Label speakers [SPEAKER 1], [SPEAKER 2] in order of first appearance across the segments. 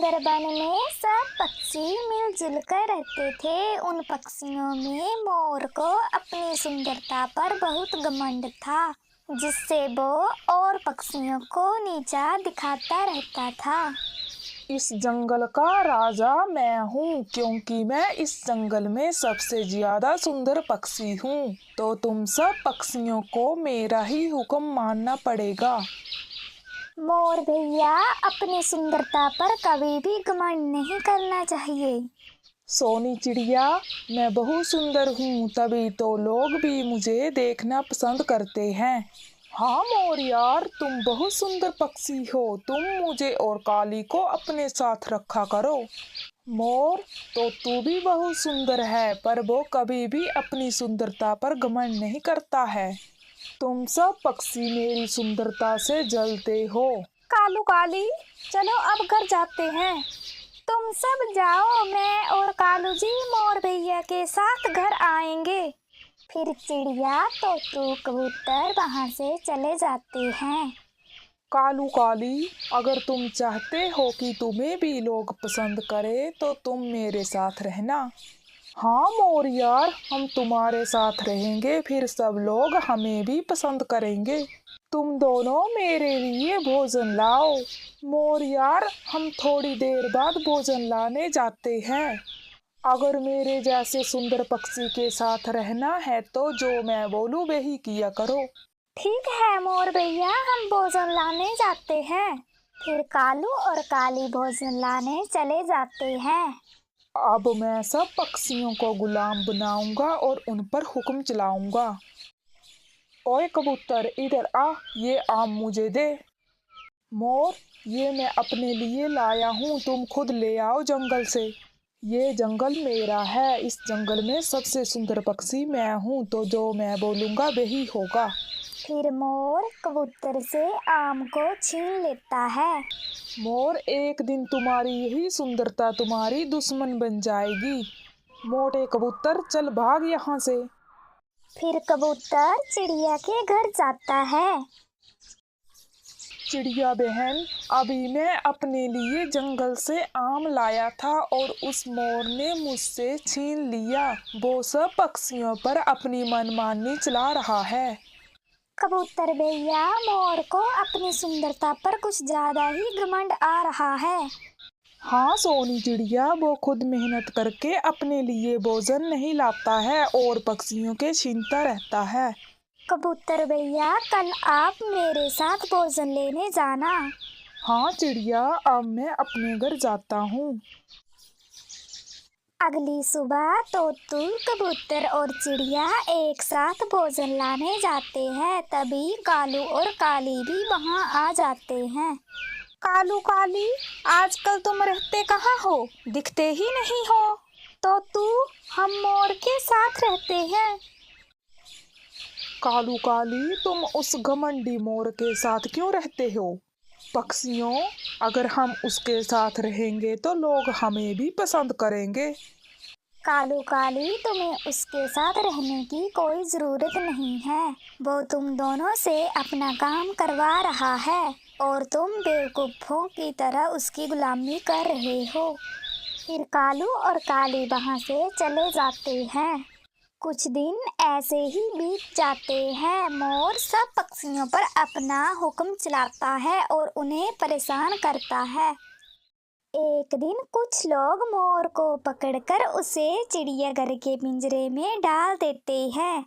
[SPEAKER 1] सुंदर वन में सब पक्षी मिलजुल कर रहते थे। उन पक्षियों में मोर को अपनी सुंदरता पर बहुत घमंड था, जिससे वो और पक्षियों को नीचा दिखाता रहता था।
[SPEAKER 2] इस जंगल का राजा मैं हूँ, क्योंकि मैं इस जंगल में सबसे ज्यादा सुंदर पक्षी हूँ। तो तुम सब पक्षियों को मेरा ही हुक्म मानना पड़ेगा।
[SPEAKER 1] मोर भैया, अपनी सुंदरता पर कभी भी घमंड नहीं करना चाहिए।
[SPEAKER 2] सोनी चिड़िया, मैं बहुत सुंदर हूँ, तभी तो लोग भी मुझे देखना पसंद करते हैं। हाँ मोर यार, तुम बहुत सुंदर पक्षी हो। तुम मुझे और काली को अपने साथ रखा करो। मोर, तो तू भी बहुत सुंदर है, पर वो कभी भी अपनी सुंदरता पर घमंड नहीं करता है। तुम सब पक्षी मेरी सुंदरता से जलते हो।
[SPEAKER 1] कालू काली, चलो अब घर जाते हैं। तुम सब जाओ, मैं और कालू जी मोर भैया के साथ घर आएंगे। फिर चिड़िया, तोतू, कबूतर वहां से चले जाते हैं।
[SPEAKER 2] कालू काली, अगर तुम चाहते हो कि तुम्हें भी लोग पसंद करें तो तुम मेरे साथ रहना। हाँ मोर यार, हम तुम्हारे साथ रहेंगे, फिर सब लोग हमें भी पसंद करेंगे। तुम दोनों मेरे लिए भोजन लाओ। मोर यार, हम थोड़ी देर बाद भोजन लाने जाते हैं। अगर मेरे जैसे सुंदर पक्षी के साथ रहना है तो जो मैं बोलूं वही किया करो।
[SPEAKER 1] ठीक है मोर भैया, हम भोजन लाने जाते हैं। फिर कालू और काली भोजन लाने चले जाते हैं।
[SPEAKER 2] अब मैं सब पक्षियों को गुलाम बनाऊंगा और उन पर हुक्म चलाऊंगा। ओए कबूतर, इधर आ, ये आम मुझे दे। मोर, ये मैं अपने लिए लाया हूँ, तुम खुद ले आओ जंगल से। ये जंगल मेरा है, इस जंगल में सबसे सुंदर पक्षी मैं हूँ, तो जो मैं बोलूंगा वही होगा।
[SPEAKER 1] फिर मोर कबूतर से आम को छीन लेता है।
[SPEAKER 2] मोर, एक दिन तुम्हारी यही सुंदरता तुम्हारी दुश्मन बन जाएगी। मोटे कबूतर, चल भाग यहाँ से।
[SPEAKER 1] फिर कबूतर चिड़िया के घर जाता है।
[SPEAKER 2] चिड़िया बहन, अभी मैं अपने लिए जंगल से आम लाया था और उस मोर ने मुझसे छीन लिया। वो सब पक्षियों पर अपनी मनमानी चला रहा है।
[SPEAKER 1] कबूतर भैया, मोर को अपनी सुंदरता पर कुछ ज्यादा ही घमंड आ रहा है।
[SPEAKER 2] हाँ सोनी चिड़िया, वो खुद मेहनत करके अपने लिए भोजन नहीं लाता है और पक्षियों के छीनता रहता है।
[SPEAKER 1] कबूतर भैया, कल आप मेरे साथ भोजन लेने जाना।
[SPEAKER 2] हाँ चिड़िया, अब मैं अपने घर जाता हूँ।
[SPEAKER 1] अगली सुबह तोतू, कबूतर और चिड़िया एक साथ भोजन लाने जाते हैं। तभी कालू और काली भी वहां आ जाते हैं। कालू काली, आजकल तुम रहते कहाँ हो? दिखते ही नहीं हो। तोतू, हम मोर के साथ रहते हैं।
[SPEAKER 2] कालू काली, तुम उस घमंडी मोर के साथ क्यों रहते हो? पक्षियों, अगर हम उसके साथ रहेंगे तो लोग हमें भी पसंद करेंगे।
[SPEAKER 1] कालू काली, तुम्हें उसके साथ रहने की कोई जरूरत नहीं है। वो तुम दोनों से अपना काम करवा रहा है और तुम बेवकूफों की तरह उसकी गुलामी कर रहे हो। फिर कालू और काली वहां से चले जाते हैं। कुछ दिन ऐसे ही बीत जाते हैं। मोर सब पक्षियों पर अपना हुक्म चलाता है और उन्हें परेशान करता है। एक दिन कुछ लोग मोर को पकड़कर उसे चिड़ियाघर के पिंजरे में डाल देते हैं।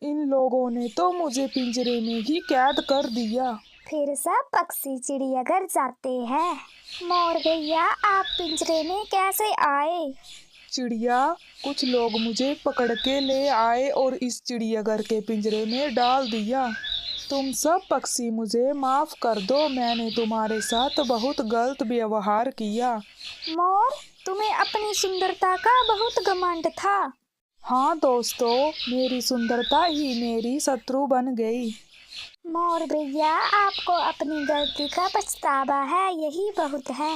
[SPEAKER 2] इन लोगों ने तो मुझे पिंजरे में ही कैद कर दिया।
[SPEAKER 1] फिर सब पक्षी चिड़ियाघर जाते हैं। मोर भैया, आप पिंजरे में कैसे आए?
[SPEAKER 2] चिड़िया, कुछ लोग मुझे पकड़ के ले आए और इस चिड़ियाघर के पिंजरे में डाल दिया। तुम सब पक्षी मुझे माफ कर दो, मैंने तुम्हारे साथ बहुत गलत व्यवहार किया।
[SPEAKER 1] मोर, तुम्हें अपनी सुंदरता का बहुत घमंड था।
[SPEAKER 2] हाँ दोस्तों, मेरी सुंदरता ही मेरी शत्रु बन गई।
[SPEAKER 1] मोर भैया, आपको अपनी गलती का पछतावा है, यही बहुत है।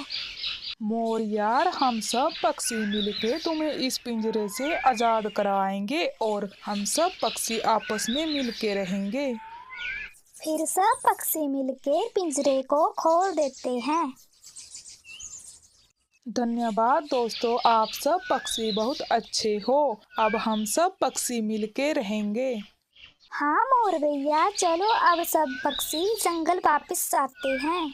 [SPEAKER 2] मोर यार, हम सब पक्षी मिलके तुम्हें इस पिंजरे से आजाद कराएंगे और हम सब पक्षी आपस में मिलके रहेंगे।
[SPEAKER 1] फिर सब पक्षी मिलके पिंजरे को खोल देते हैं।
[SPEAKER 2] धन्यवाद दोस्तों, आप सब पक्षी बहुत अच्छे हो। अब हम सब पक्षी मिलके रहेंगे।
[SPEAKER 1] हाँ मोर भैया, चलो अब सब पक्षी जंगल वापस आते हैं।